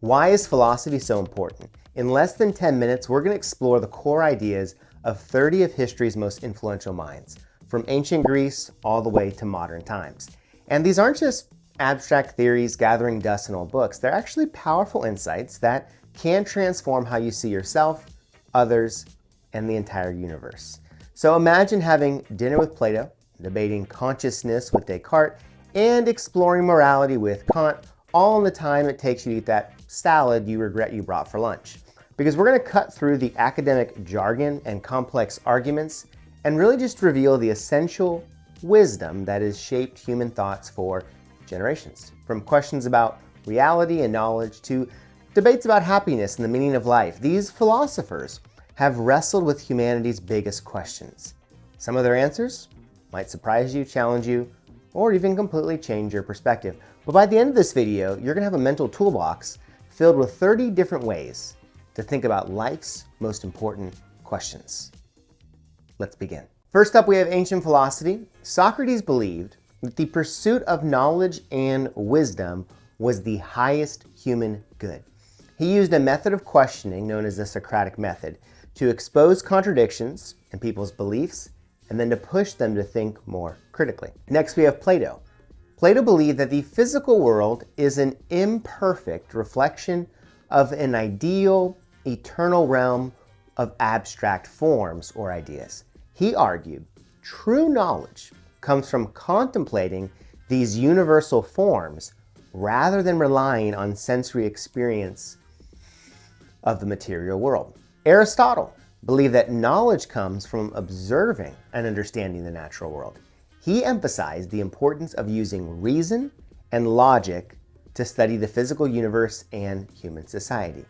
Why is philosophy so important? In less than 10 minutes, we're going to explore the core ideas of 30 of history's most influential minds, from ancient Greece all the way to modern times. And these aren't just abstract theories gathering dust in old books. They're actually powerful insights that can transform how you see yourself, others, and the entire universe. So imagine having dinner with Plato, debating consciousness with Descartes, and exploring morality with Kant, all in the time it takes you to eat that salad you regret you brought for lunch. Because we're going to cut through the academic jargon and complex arguments and really just reveal the essential wisdom that has shaped human thoughts for generations. From questions about reality and knowledge to debates about happiness and the meaning of life, these philosophers have wrestled with humanity's biggest questions. Some of their answers might surprise you, challenge you, or even completely change your perspective. But by the end of this video, you're going to have a mental toolbox filled with 30 different ways to think about life's most important questions. Let's begin. First up, we have ancient philosophy. Socrates believed that the pursuit of knowledge and wisdom was the highest human good. He used a method of questioning known as the Socratic method to expose contradictions in people's beliefs and then to push them to think more critically. Next, we have Plato. Plato believed that the physical world is an imperfect reflection of an ideal, eternal realm of abstract forms or ideas. He argued true knowledge comes from contemplating these universal forms rather than relying on sensory experience of the material world. Aristotle believed that knowledge comes from observing and understanding the natural world. He emphasized the importance of using reason and logic to study the physical universe and human society.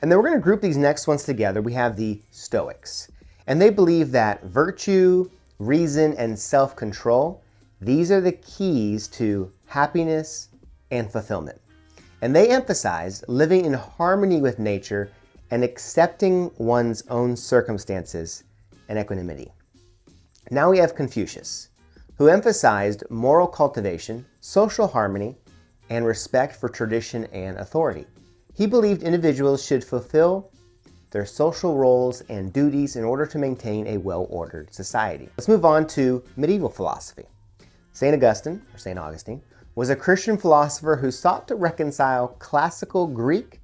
And then we're going to group these next ones together. We have the Stoics, and they believe that virtue, reason, and self-control, these are the keys to happiness and fulfillment. And they emphasized living in harmony with nature and accepting one's own circumstances and equanimity. Now we have Confucius, who emphasized moral cultivation, social harmony, and respect for tradition and authority. He believed individuals should fulfill their social roles and duties in order to maintain a well-ordered society. Let's move on to medieval philosophy. St. Augustine, was a Christian philosopher who sought to reconcile classical Greek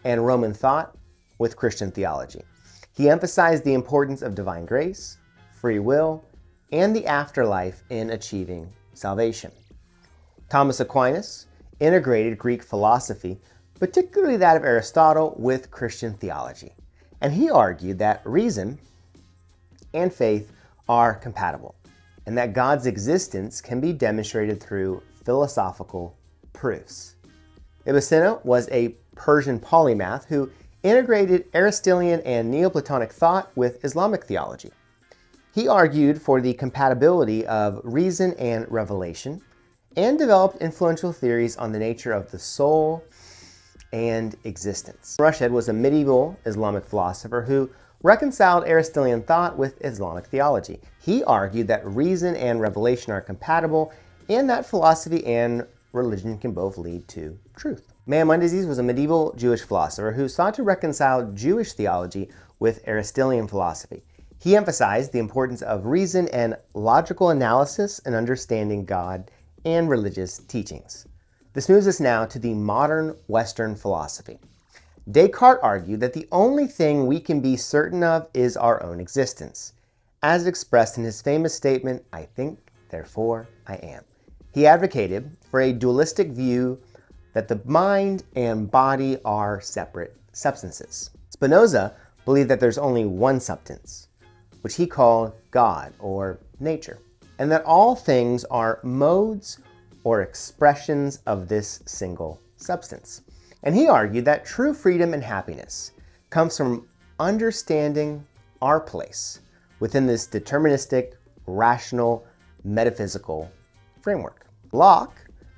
and Roman thought with Christian theology. He emphasized the importance of divine grace, free will, and the afterlife in achieving salvation. Thomas Aquinas integrated Greek philosophy, particularly that of Aristotle, with Christian theology. And he argued that reason and faith are compatible, and that God's existence can be demonstrated through philosophical proofs. Avicenna was a Persian polymath who integrated Aristotelian and Neoplatonic thought with Islamic theology. He argued for the compatibility of reason and revelation and developed influential theories on the nature of the soul and existence. Rushdie was a medieval Islamic philosopher who reconciled Aristotelian thought with Islamic theology. He argued that reason and revelation are compatible and that philosophy and religion can both lead to truth. Maimonides was a medieval Jewish philosopher who sought to reconcile Jewish theology with Aristotelian philosophy. He emphasized the importance of reason and logical analysis in understanding God and religious teachings. This moves us now to the modern Western philosophy. Descartes argued that the only thing we can be certain of is our own existence, as expressed in his famous statement, "I think, therefore I am." He advocated for a dualistic view that the mind and body are separate substances. Spinoza believed that there's only one substance, which he called God or nature, and that all things are modes or expressions of this single substance. And he argued that true freedom and happiness comes from understanding our place within this deterministic, rational, metaphysical framework. Locke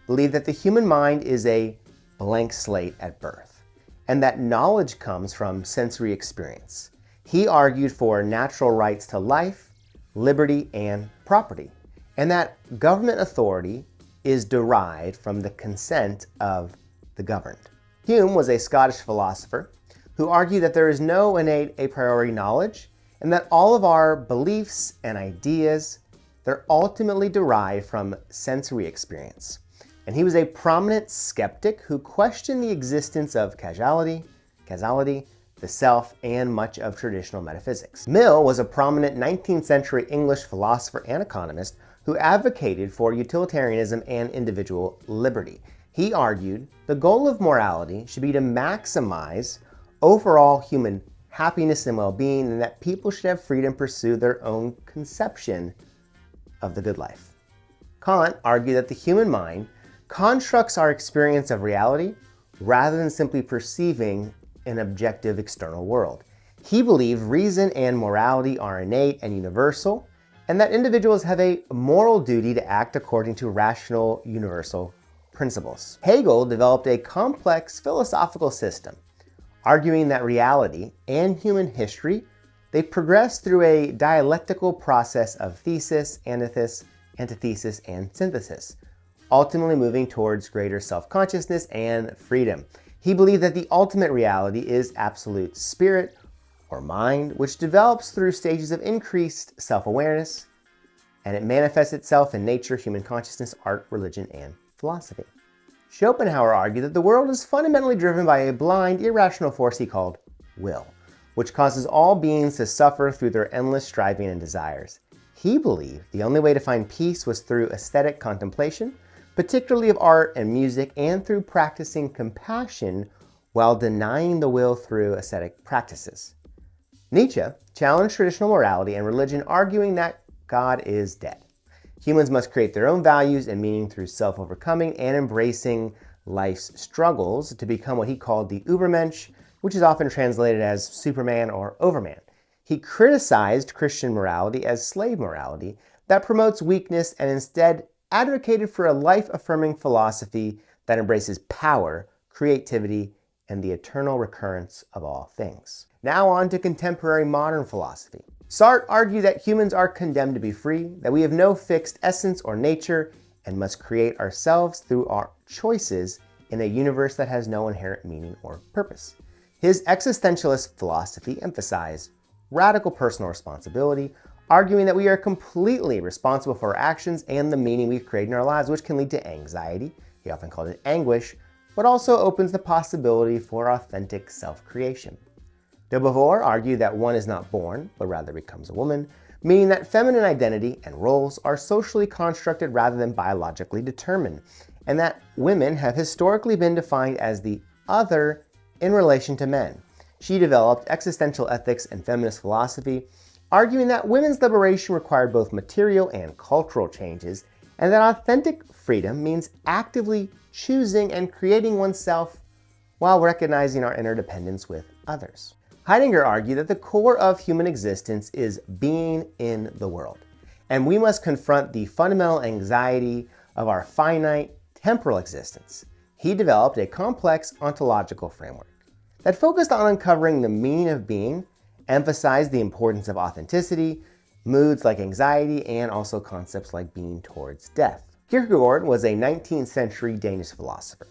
believed that the human mind is a blank slate at birth, and that knowledge comes from sensory experience. He argued for natural rights to life, liberty, and property, and that government authority is derived from the consent of the governed. Hume was a Scottish philosopher who argued that there is no innate a priori knowledge and that all of our beliefs and ideas, they're ultimately derived from sensory experience. And he was a prominent skeptic who questioned the existence of causality, the self, and much of traditional metaphysics. Mill was a prominent 19th century English philosopher and economist who advocated for utilitarianism and individual liberty. He argued the goal of morality should be to maximize overall human happiness and well-being, and that people should have freedom to pursue their own conception of the good life. Kant argued that the human mind constructs our experience of reality rather than simply perceiving an objective external world. He believed reason and morality are innate and universal, and that individuals have a moral duty to act according to rational universal principles. Hegel developed a complex philosophical system, arguing that reality and human history, they progress through a dialectical process of thesis, antithesis, and synthesis, ultimately moving towards greater self-consciousness and freedom. He believed that the ultimate reality is absolute spirit, or mind, which develops through stages of increased self-awareness, and it manifests itself in nature, human consciousness, art, religion, and philosophy. Schopenhauer argued that the world is fundamentally driven by a blind, irrational force he called will, which causes all beings to suffer through their endless striving and desires. He believed the only way to find peace was through aesthetic contemplation, particularly of art and music, and through practicing compassion while denying the will through ascetic practices. Nietzsche challenged traditional morality and religion, arguing that God is dead. Humans must create their own values and meaning through self-overcoming and embracing life's struggles to become what he called the Übermensch, which is often translated as Superman or Overman. He criticized Christian morality as slave morality that promotes weakness and instead advocated for a life-affirming philosophy that embraces power, creativity, and the eternal recurrence of all things. Now on to contemporary modern philosophy. Sartre argued that humans are condemned to be free, that we have no fixed essence or nature, and must create ourselves through our choices in a universe that has no inherent meaning or purpose. His existentialist philosophy emphasized radical personal responsibility, arguing that we are completely responsible for our actions and the meaning we've created in our lives, which can lead to anxiety, he often called it anguish, but also opens the possibility for authentic self-creation. De Beauvoir argued that one is not born, but rather becomes a woman, meaning that feminine identity and roles are socially constructed rather than biologically determined, and that women have historically been defined as the other in relation to men. She developed existential ethics and feminist philosophy, arguing that women's liberation required both material and cultural changes, and that authentic freedom means actively choosing and creating oneself while recognizing our interdependence with others. Heidegger argued that the core of human existence is being in the world, and we must confront the fundamental anxiety of our finite temporal existence. He developed a complex ontological framework that focused on uncovering the meaning of being, emphasized the importance of authenticity, moods like anxiety, and also concepts like being towards death. Kierkegaard was a 19th century Danish philosopher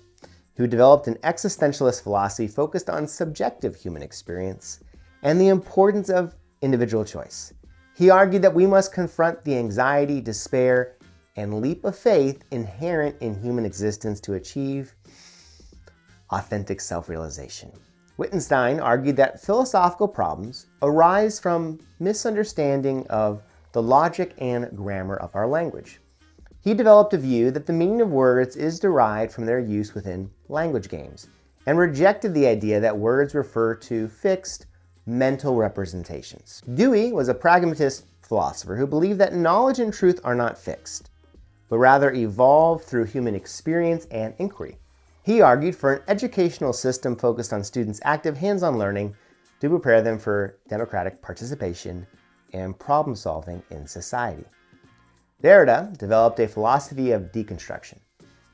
who developed an existentialist philosophy focused on subjective human experience and the importance of individual choice. He argued that we must confront the anxiety, despair, and leap of faith inherent in human existence to achieve authentic self-realization. Wittgenstein argued that philosophical problems arise from misunderstanding of the logic and grammar of our language. He developed a view that the meaning of words is derived from their use within language games, and rejected the idea that words refer to fixed mental representations. Dewey was a pragmatist philosopher who believed that knowledge and truth are not fixed, but rather evolve through human experience and inquiry. He argued for an educational system focused on students' active hands-on learning to prepare them for democratic participation and problem-solving in society. Derrida developed a philosophy of deconstruction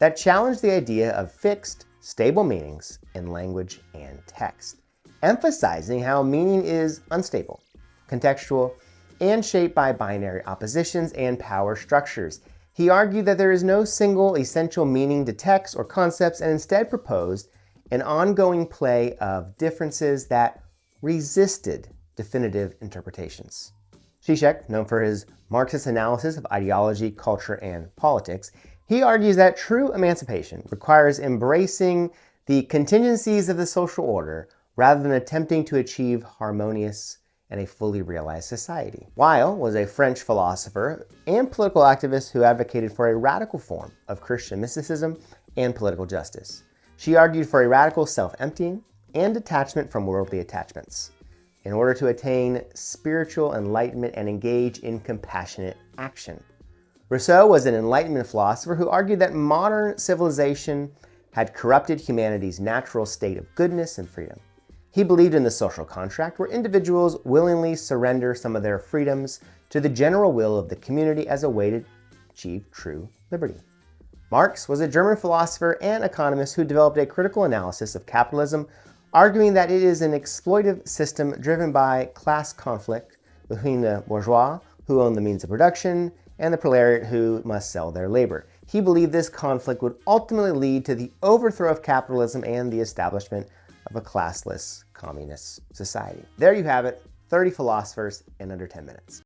that challenged the idea of fixed, stable meanings in language and text, emphasizing how meaning is unstable, contextual, and shaped by binary oppositions and power structures. He argued that there is no single essential meaning to texts or concepts, and instead proposed an ongoing play of differences that resisted definitive interpretations. Žižek, known for his Marxist analysis of ideology, culture, and politics, he argues that true emancipation requires embracing the contingencies of the social order rather than attempting to achieve harmonious and a fully realized society. Weil was a French philosopher and political activist who advocated for a radical form of Christian mysticism and political justice. She argued for a radical self-emptying and detachment from worldly attachments in order to attain spiritual enlightenment and engage in compassionate action. Rousseau was an Enlightenment philosopher who argued that modern civilization had corrupted humanity's natural state of goodness and freedom. He believed in the social contract where individuals willingly surrender some of their freedoms to the general will of the community as a way to achieve true liberty. Marx was a German philosopher and economist who developed a critical analysis of capitalism, arguing that it is an exploitive system driven by class conflict between the bourgeois, who own the means of production, and the proletariat, who must sell their labor. He believed this conflict would ultimately lead to the overthrow of capitalism and the establishment of a classless communist society. There you have it, 30 philosophers in under 10 minutes.